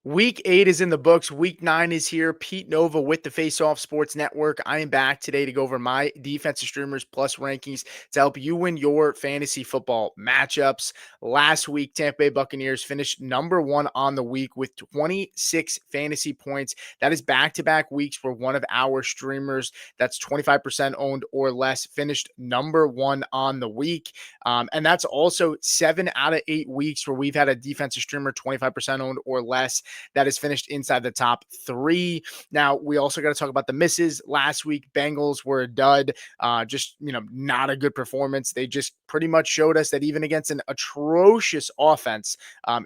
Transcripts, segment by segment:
Week 8 is in the books. Week 9 is here. Pete Nova with the Face Off Sports Network. I am back today to go over my defensive streamers plus rankings to help you win your fantasy football matchups. Last week, Tampa Bay Buccaneers finished number 1 on the week with 26 fantasy points. That is back-to-back weeks where one of our streamers that's 25% owned or less finished number 1 on the week. And that's also 7 out of 8 weeks where we've had a defensive streamer 25% owned or less that is finished inside the top 3. Now, we also got to talk about the misses. Last week, Bengals were a dud. Not a good performance. They just pretty much showed us that even against an atrocious offense,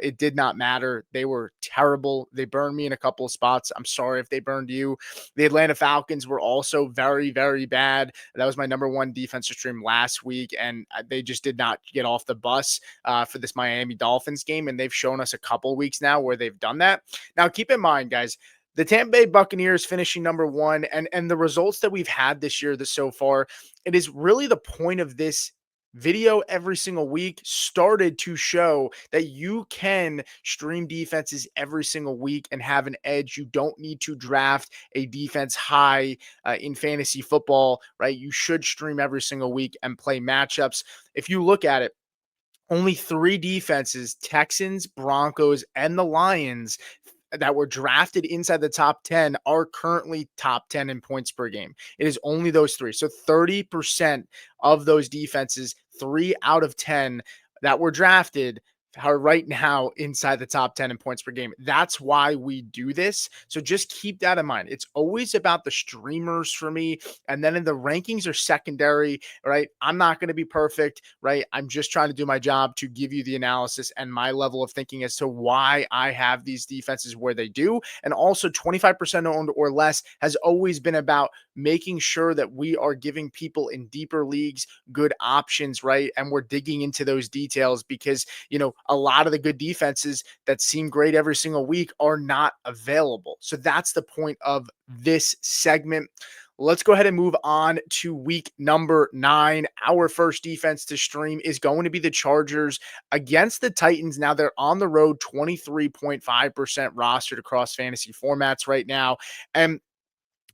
it did not matter. They were terrible. They burned me in a couple of spots. I'm sorry if they burned you. The Atlanta Falcons were also very, very bad. That was my number 1 defensive stream last week, and they just did not get off the bus for this Miami Dolphins game, and they've shown us a couple weeks now where they've done that. Now, keep in mind, guys, the Tampa Bay Buccaneers finishing number 1 and the results that we've had this year so far, it is really the point of this video every single week started to show that you can stream defenses every single week and have an edge. You don't need to draft a defense high in fantasy football, right? You should stream every single week and play matchups. If you look at it, only 3 defenses, Texans, Broncos, and the Lions, that were drafted inside the top 10 are currently top 10 in points per game. It is only those 3. So 30% of those defenses, 3 out of 10 that were drafted, are right now inside the top 10 in points per game. That's why we do this. So just keep that in mind. It's always about the streamers for me. And then in the rankings are secondary, right? I'm not going to be perfect, right? I'm just trying to do my job to give you the analysis and my level of thinking as to why I have these defenses where they do. And also 25% owned or less has always been about making sure that we are giving people in deeper leagues good options, right? And we're digging into those details because, a lot of the good defenses that seem great every single week are not available. So that's the point of this segment. Let's go ahead and move on to week number 9. Our first defense to stream is going to be the Chargers against the Titans. Now they're on the road, 23.5% rostered across fantasy formats right now. And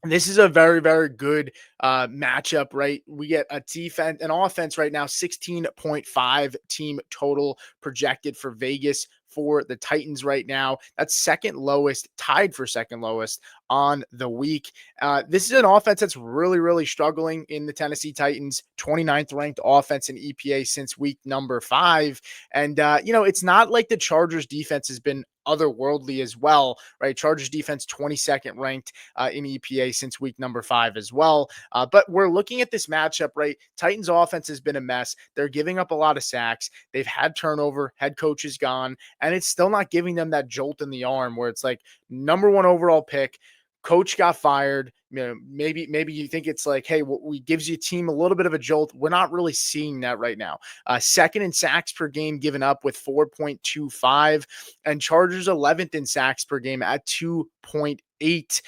this is a very, very good matchup, right? We get an offense right now, 16.5 team total projected for Vegas for the Titans right now. That's second lowest, tied for second lowest on the week. This is an offense that's really, really struggling in the Tennessee Titans, 29th ranked offense in EPA since week number 5. And, it's not like the Chargers defense has been otherworldly as well, right? Chargers defense 22nd ranked in EPA since week number 5 as well. But we're looking at this matchup, right? Titans offense has been a mess. They're giving up a lot of sacks. They've had turnover, head coach is gone, and it's still not giving them that jolt in the arm where it's like number 1 overall pick, coach got fired. Maybe you think it's like, hey, we gives you team a little bit of a jolt. We're not really seeing that right now. Second in sacks per game given up with 4.25, and Chargers 11th in sacks per game at 2.8.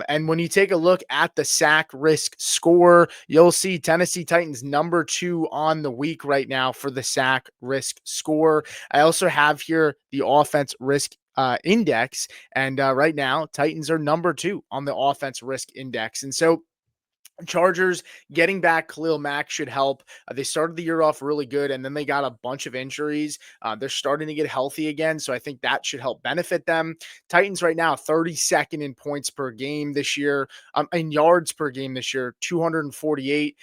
And when you take a look at the sack risk score, you'll see Tennessee Titans number 2 on the week right now for the sack risk score. I also have here the offense risk index. And right now, Titans are number 2 on the offense risk index. And so Chargers getting back Khalil Mack should help. They started the year off really good, and then they got a bunch of injuries. They're starting to get healthy again, so I think that should help benefit them. Titans right now, 32nd in points per game this year, in yards per game this year, 248.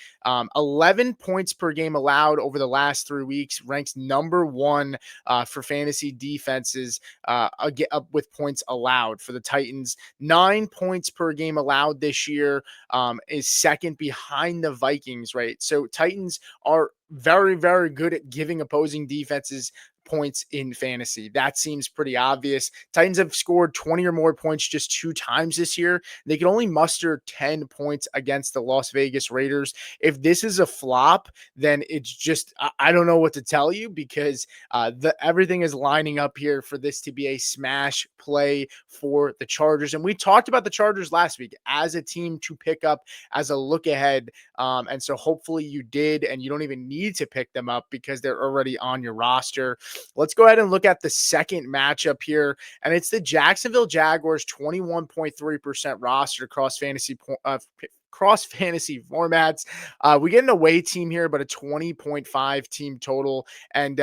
11 points per game allowed over the last 3 weeks, ranks number 1 for fantasy defenses up with points allowed for the Titans. 9 points per game allowed this year is second behind the Vikings, right? So Titans are very, very good at giving opposing defenses points in fantasy. That seems pretty obvious. Titans have scored 20 or more points just 2 times this year. They can only muster 10 points against the Las Vegas Raiders. If this is a flop, then it's just, I don't know what to tell you because everything is lining up here for this to be a smash play for the Chargers. And we talked about the Chargers last week as a team to pick up as a look ahead. And so hopefully you did, and you don't even need to pick them up because they're already on your roster. Let's go ahead and look at the second matchup here, and it's the Jacksonville Jaguars 21.3% roster cross fantasy formats. We get an away team here, but a 20.5 team total. And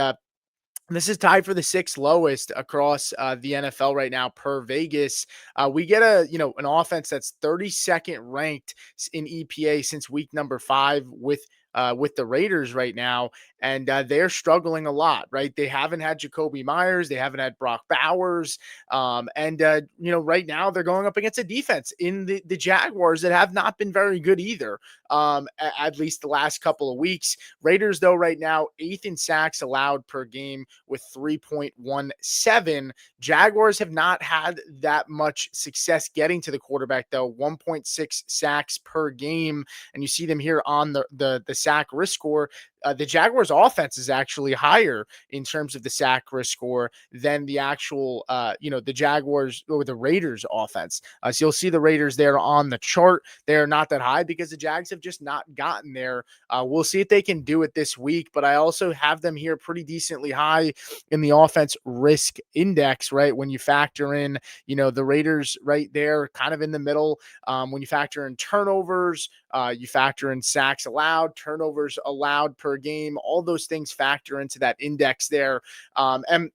this is tied for the sixth lowest across the NFL right now per Vegas. We get an offense that's 32nd ranked in EPA since week number 5 with the Raiders right now, and they're struggling a lot. Right, they haven't had Jacoby Myers, they haven't had Brock Bowers, and right now they're going up against a defense in the Jaguars that have not been very good either. At least the last couple of weeks. Raiders, though, right now, 8th in sacks allowed per game with 3.17. Jaguars have not had that much success getting to the quarterback, though, 1.6 sacks per game. And you see them here on the sack risk score. The Jaguars offense is actually higher in terms of the sack risk score than the actual, the Jaguars or the Raiders offense. So you'll see the Raiders there on the chart. They're not that high because the Jags have just not gotten there. We'll see if they can do it this week, but I also have them here pretty decently high in the offense risk index, right? When you factor in, the Raiders right there, kind of in the middle. When you factor in turnovers, you factor in sacks allowed, turnovers allowed per game, all those things factor into that index there. And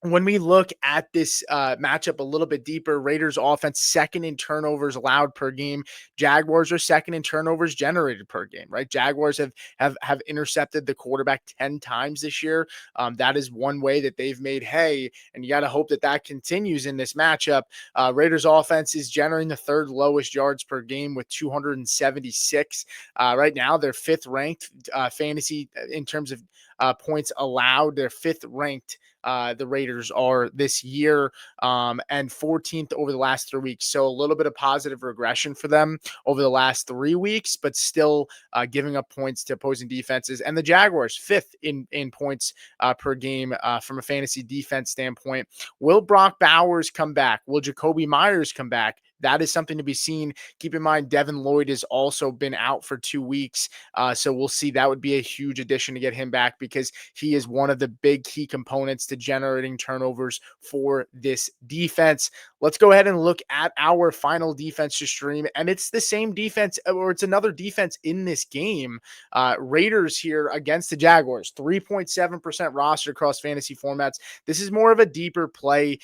when we look at this matchup a little bit deeper, Raiders offense second in turnovers allowed per game. Jaguars are second in turnovers generated per game, right? Jaguars have intercepted the quarterback 10 times this year. That is one way that they've made hay, and you got to hope that continues in this matchup. Raiders offense is generating the third lowest yards per game with 276. Right now, they're fifth ranked fantasy in terms of points allowed. They're fifth ranked, the Raiders are this year, and 14th over the last 3 weeks. So a little bit of positive regression for them over the last 3 weeks, but still giving up points to opposing defenses. And the Jaguars, fifth in points per game from a fantasy defense standpoint. Will Brock Bowers come back? Will Jacoby Myers come back? That is something to be seen. Keep in mind, Devin Lloyd has also been out for 2 weeks. So we'll see. That would be a huge addition to get him back because he is one of the big key components to generating turnovers for this defense. Let's go ahead and look at our final defense to stream. And it's the same defense, or it's another defense in this game. Raiders here against the Jaguars, 3.7% roster across fantasy formats. This is more of a deeper play.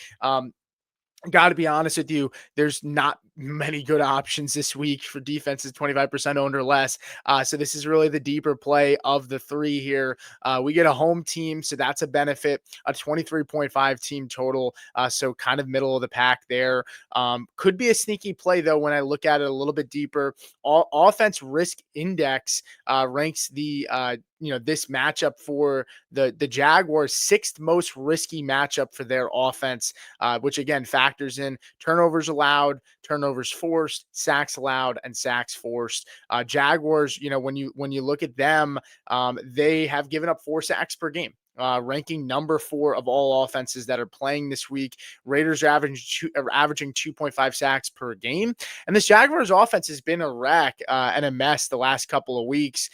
Got to be honest with you, there's not many good options this week for defenses 25% owned or less. So this is really the deeper play of the three here. We get a home team, so that's a benefit, a 23.5 team total. So kind of middle of the pack there. Could be a sneaky play, though, when I look at it a little bit deeper. Offense risk index ranks this matchup for the Jaguars sixth most risky matchup for their offense, which again factors in turnovers allowed, turnovers forced, sacks allowed, and sacks forced. Jaguars, when you look at them, they have given up 4 sacks per game. Ranking number 4 of all offenses that are playing this week. Raiders are averaging 2.5 sacks per game. And this Jaguars offense has been a wreck and a mess the last couple of weeks.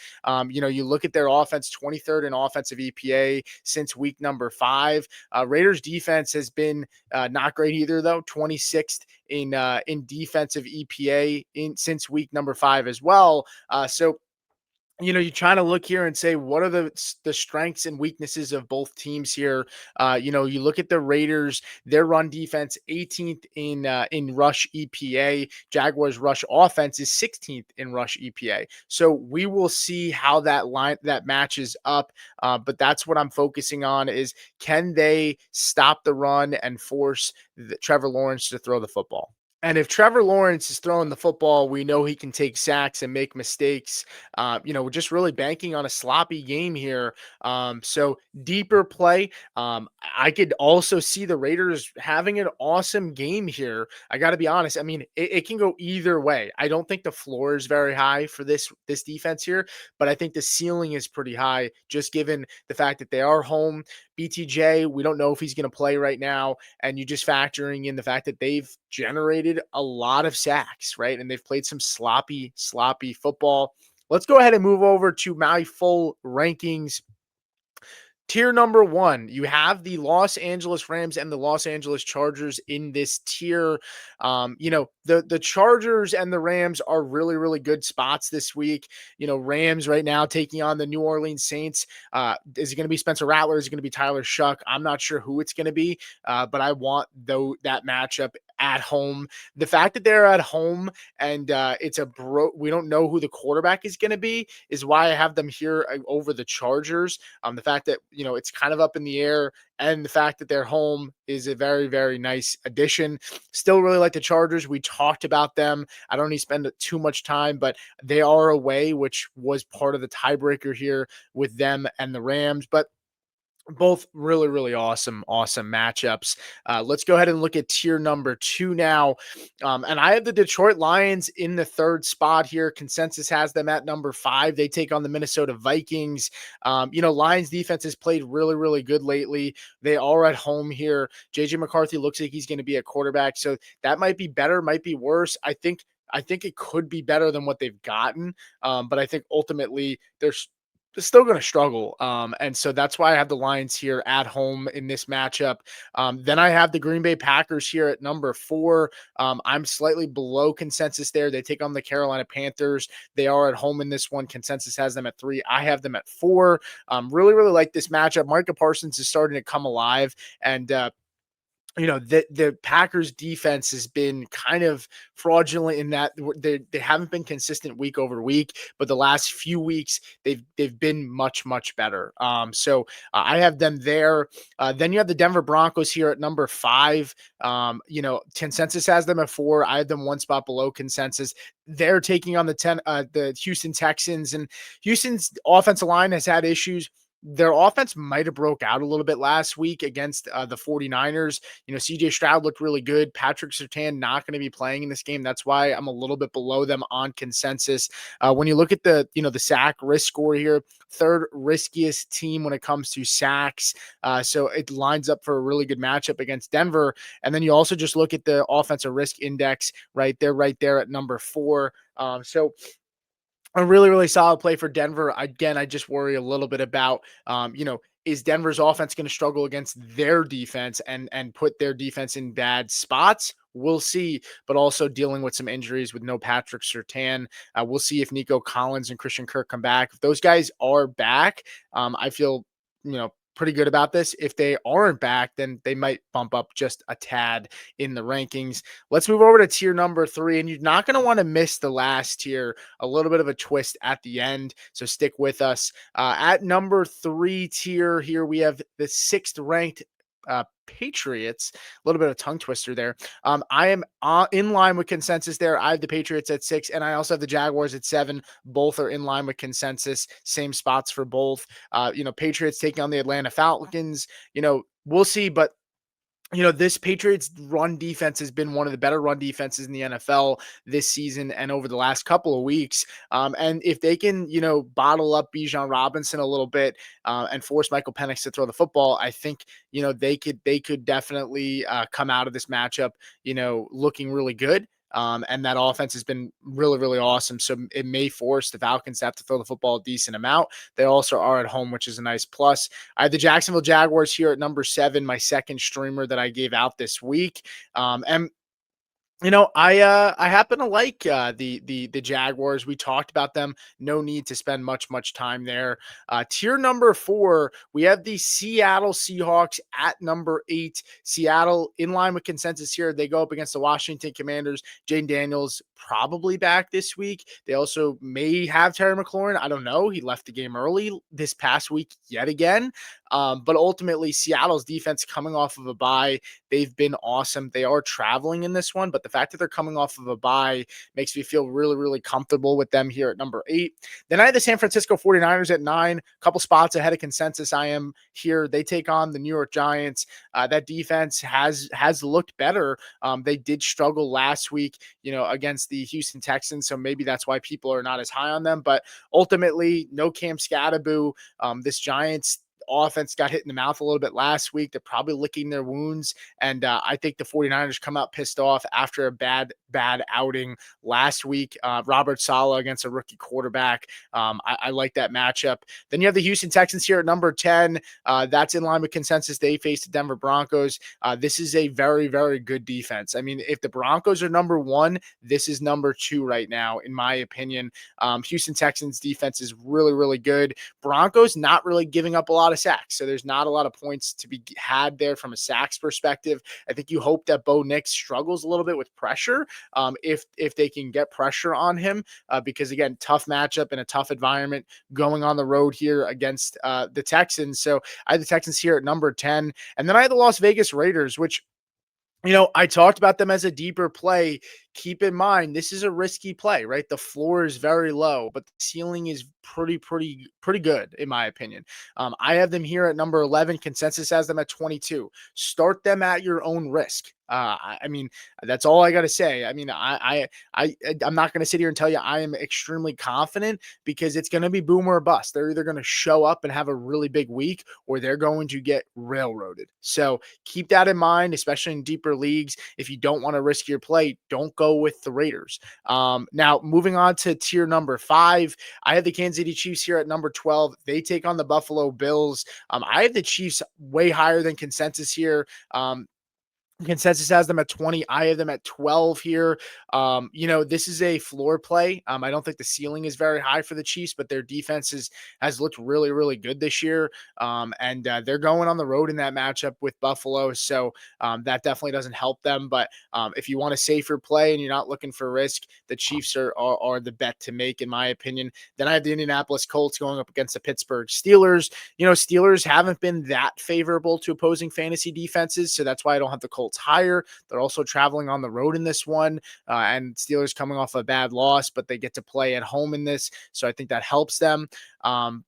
You look at their offense, 23rd in offensive EPA since week number 5. Raiders defense has been not great either, though, 26th in defensive EPA since week number 5 as well. So you're trying to look here and say, what are the strengths and weaknesses of both teams here? You look at the Raiders, their run defense, 18th in rush EPA. Jaguars rush offense is 16th in rush EPA. So we will see how that matches up. But that's what I'm focusing on is, can they stop the run and force Trevor Lawrence to throw the football? And if Trevor Lawrence is throwing the football, we know he can take sacks and make mistakes. We're just really banking on a sloppy game here. So deeper play. I could also see the Raiders having an awesome game here. I got to be honest. I mean, it can go either way. I don't think the floor is very high for this defense here, but I think the ceiling is pretty high, just given the fact that they are home. BTJ, we don't know if he's going to play right now, and you just factoring in the fact that they've generated a lot of sacks, right? And they've played some sloppy football. Let's go ahead and move over to my full rankings. Tier number one, you have the Los Angeles Rams and the Los Angeles Chargers in this tier. The Chargers and the Rams are really, really good spots this week. Rams right now taking on the New Orleans Saints. Is it going to be Spencer Rattler? Is it going to be Tyler Shuck? I'm not sure who it's going to be, but I want that matchup at home. The fact that they're at home and we don't know who the quarterback is going to be is why I have them here over the Chargers. The fact that it's kind of up in the air, and the fact that they're home is a very, very nice addition. Still really like the Chargers. We talked about them. I don't need to spend too much time, but they are away, which was part of the tiebreaker here with them and the Rams. But both really, really awesome matchups. Let's go ahead and look at tier number two now. And I have the Detroit Lions in the third spot here. Consensus has them at number 5. They take on the Minnesota Vikings. Lions defense has played really, really good lately. They are at home here. JJ McCarthy looks like he's going to be a quarterback. So that might be better, might be worse. I think it could be better than what they've gotten. But I think ultimately they're still going to struggle. And so that's why I have the Lions here at home in this matchup. Then I have the Green Bay Packers here at number 4. I'm slightly below consensus there. They take on the Carolina Panthers. They are at home in this one. Consensus has them at 3. I have them at 4. Really, really like this matchup. Micah Parsons is starting to come alive, and the Packers defense has been kind of fraudulent in that they haven't been consistent week over week, but the last few weeks they've been much better. So I have them there. Then you have the Denver Broncos here at number 5. Consensus has them at 4. I have them one spot below consensus. They're taking on the Houston Texans, and Houston's offensive line has had issues. Their offense might have broke out a little bit last week against the 49ers. CJ Stroud looked really good. Patrick Surtain not going to be playing in this game. That's why I'm a little bit below them on consensus. When you look at the sack risk score here, third riskiest team when it comes to sacks. So it lines up for a really good matchup against Denver. And then you also just look at the offensive risk index right there at number 4. So a really, really solid play for Denver. Again, I just worry a little bit about, is Denver's offense going to struggle against their defense and put their defense in bad spots? We'll see, but also dealing with some injuries with no Patrick Surtain. We'll see if Nico Collins and Christian Kirk come back. If those guys are back, I feel, pretty good about this. If they aren't back, then they might bump up just a tad in the rankings. Let's move over to tier number 3, and you're not going to want to miss the last tier. A little bit of a twist at the end, so stick with us. At number 3 tier here, we have the 6th ranked Patriots. A little bit of tongue twister there. I am in line with consensus there. I have the Patriots at 6, and I also have the Jaguars at 7. Both are in line with consensus. Same spots for both. Patriots taking on the Atlanta Falcons. We'll see, but this Patriots run defense has been one of the better run defenses in the NFL this season and over the last couple of weeks. And if they can, bottle up Bijan Robinson a little bit and force Michael Penix to throw the football, I think, they could definitely come out of this matchup, looking really good. And that offense has been really, really awesome. So it may force the Falcons to have to throw the football a decent amount. They also are at home, which is a nice plus. I have the Jacksonville Jaguars here at number 7, my second streamer that I gave out this week. And I happen to like the Jaguars. We talked about them. No need to spend much time there. Tier number 4, we have the Seattle Seahawks at number 8. Seattle in line with consensus here. They go up against the Washington Commanders. Jane Daniels probably back this week. They also may have Terry McLaurin. I don't know. He left the game early this past week yet again. But ultimately, Seattle's defense coming off of a bye. They've been awesome. They are traveling in this one, but the fact that they're coming off of a bye makes me feel really, really comfortable with them here at number 8. Then I have the San Francisco 49ers at 9, a couple spots ahead of consensus. I am here. They take on the New York Giants. That defense has looked better. They did struggle last week, against the Houston Texans, so maybe that's why people are not as high on them. But ultimately, no Cam Scatterboo. This Giants offense got hit in the mouth a little bit last week. They're probably licking their wounds. And I think the 49ers come out pissed off after a bad outing last week. Robert Saleh against a rookie quarterback. I like that matchup. Then you have the Houston Texans here at number 10. That's in line with consensus. They face the Denver Broncos. This is a very, very good defense. I mean, if the Broncos are number one, this is number two right now, in my opinion. Houston Texans defense is really, really good. Broncos not really giving up a lot of sacks. So there's not a lot of points to be had there from a sacks perspective. I think you hope that Bo Nix struggles a little bit with pressure if they can get pressure on him because, again, tough matchup in a tough environment going on the road here against the Texans. So I had the Texans here at number 10. And then I had the Las Vegas Raiders, which, I talked about them as a deeper play. Keep in mind, this is a risky play, right? The floor is very low, but the ceiling is pretty good, in my opinion. I have them here at number 11. Consensus has them at 22. Start them at your own risk. I mean, that's all I got to say. I mean, I'm not going to sit here and tell you I am extremely confident because it's going to be boom or bust. They're either going to show up and have a really big week or they're going to get railroaded. So keep that in mind, especially in deeper leagues. If you don't want to risk your play, don't go with the Raiders. Now, moving on to tier number 5, I have the Kansas City Chiefs here at number 12. They take on the Buffalo Bills. I have the Chiefs way higher than consensus here. Consensus has them at 20. I have them at 12 here. This is a floor play. I don't think the ceiling is very high for the Chiefs, but their defense has looked really, really good this year. And they're going on the road in that matchup with Buffalo. So that definitely doesn't help them. But if you want a safer play and you're not looking for risk, the Chiefs are the bet to make, in my opinion. Then I have the Indianapolis Colts going up against the Pittsburgh Steelers. Steelers haven't been that favorable to opposing fantasy defenses. So that's why I don't have the Colts higher. They're also traveling on the road in this one, and Steelers coming off a bad loss, but they get to play at home in this, so I think that helps them.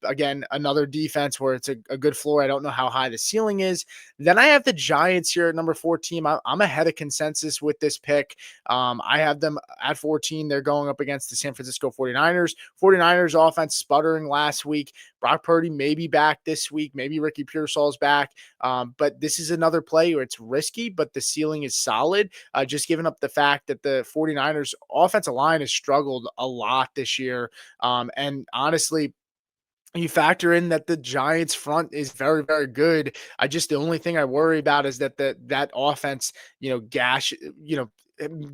Again, another defense where it's a good floor. I don't know how high the ceiling is. Then I have the Giants here at number 14. I'm ahead of consensus with this pick. I have them at 14. They're going up against the San Francisco 49ers. 49ers offense sputtering last week. Brock Purdy may be back this week. Maybe Ricky Pearsall's back. But this is another play where it's risky, but the ceiling is solid. Just giving up the fact that the 49ers offensive line has struggled a lot this year. And honestly, you factor in that the Giants front is very, very good. The only thing I worry about is that that offense,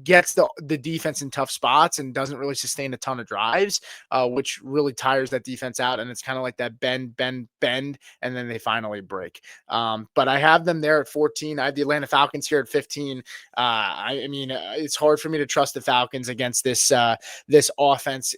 gets the defense in tough spots and doesn't really sustain a ton of drives, which really tires that defense out. And it's kind of like that bend, and then they finally break. But I have them there at 14. I have the Atlanta Falcons here at 15. It's hard for me to trust the Falcons against this offense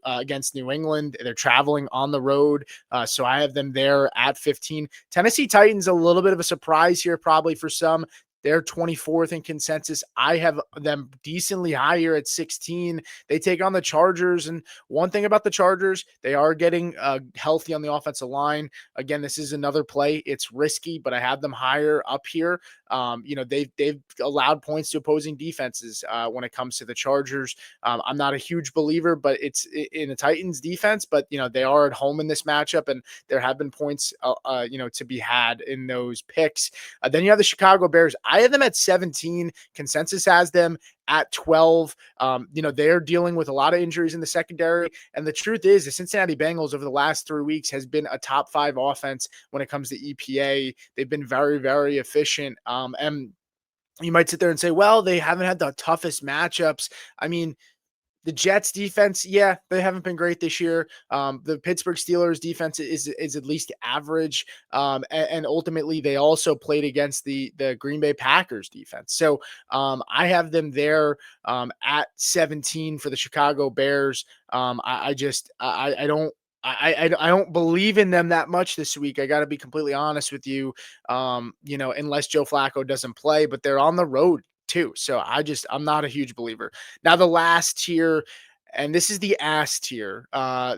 against New England. They're traveling on the road, so I have them there at 15. Tennessee Titans, a little bit of a surprise here, probably for some. They're 24th in consensus. I have them decently higher at 16. They take on the Chargers. And one thing about the Chargers, they are getting healthy on the offensive line. Again, this is another play. It's risky, but I have them higher up here. They've allowed points to opposing defenses when it comes to the Chargers. I'm not a huge believer, but it's in the Titans defense, but they are at home in this matchup, and there have been points, to be had in those picks. Then you have the Chicago Bears. I have them at 17. Consensus has them at 12. They're dealing with a lot of injuries in the secondary. And the truth is, the Cincinnati Bengals over the last 3 weeks has been a top 5 offense when it comes to EPA. They've been very, very efficient. And you might sit there and say, well, they haven't had the toughest matchups. I mean, the Jets defense, yeah, they haven't been great this year. The Pittsburgh Steelers defense is at least average. And ultimately they also played against the Green Bay Packers defense. So I have them there at 17 for the Chicago Bears. I don't believe in them that much this week. I got to be completely honest with you. Unless Joe Flacco doesn't play, but they're on the road too. So I'm not a huge believer. Now the last tier, And this is the ass tier.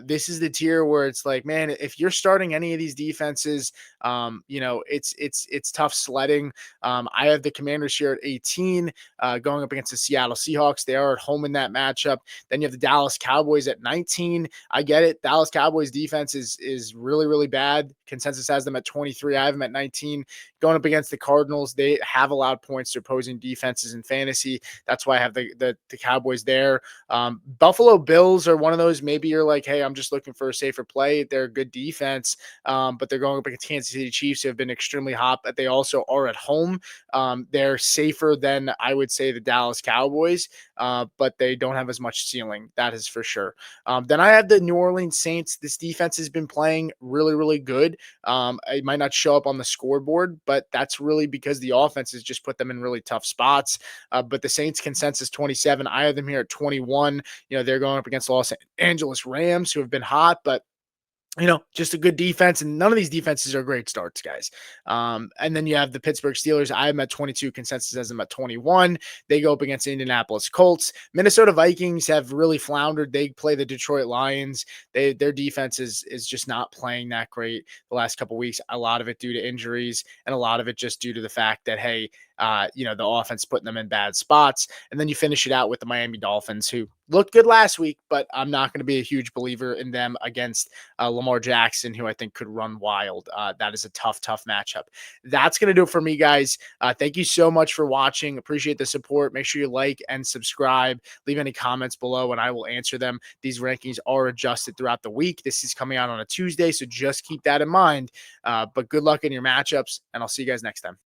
This is the tier where it's like, man, if you're starting any of these defenses, it's tough sledding. I have the Commanders here at 18, going up against the Seattle Seahawks. They are at home in that matchup. Then you have the Dallas Cowboys at 19. I get it. Dallas Cowboys defense is really, really bad. Consensus has them at 23. I have them at 19. Going up against the Cardinals, they have allowed points to opposing defenses in fantasy. That's why I have the Cowboys there. Buffalo Bills are one of those. Maybe you're like, hey, I'm just looking for a safer play. They're a good defense, but they're going up against Kansas City Chiefs, who have been extremely hot, but they also are at home. They're safer than I would say the Dallas Cowboys, but they don't have as much ceiling. That is for sure. Then I have the New Orleans Saints. This defense has been playing really, really good. It might not show up on the scoreboard, but that's really because the offense has just put them in really tough spots. But the Saints consensus 27. I have them here at 21. They're going up against the Los Angeles Rams, who have been hot, but just a good defense, and none of these defenses are great starts, guys. And then you have the Pittsburgh Steelers. I am at 22. Consensus has them at 21. They go up against the Indianapolis Colts. Minnesota Vikings have really floundered. They play the Detroit Lions. Their defense is just not playing that great the last couple weeks. A lot of it due to injuries, and a lot of it just due to the fact that, hey, the offense putting them in bad spots. And then you finish it out with the Miami Dolphins, who looked good last week, but I'm not going to be a huge believer in them against Lamar Jackson, who I think could run wild. That is a tough matchup. That's going to do it for me, guys. Thank you so much for watching. Appreciate the support. Make sure you like and subscribe. Leave any comments below, and I will answer them. These rankings are adjusted throughout the week. This is coming out on a Tuesday, so just keep that in mind. But good luck in your matchups, and I'll see you guys next time.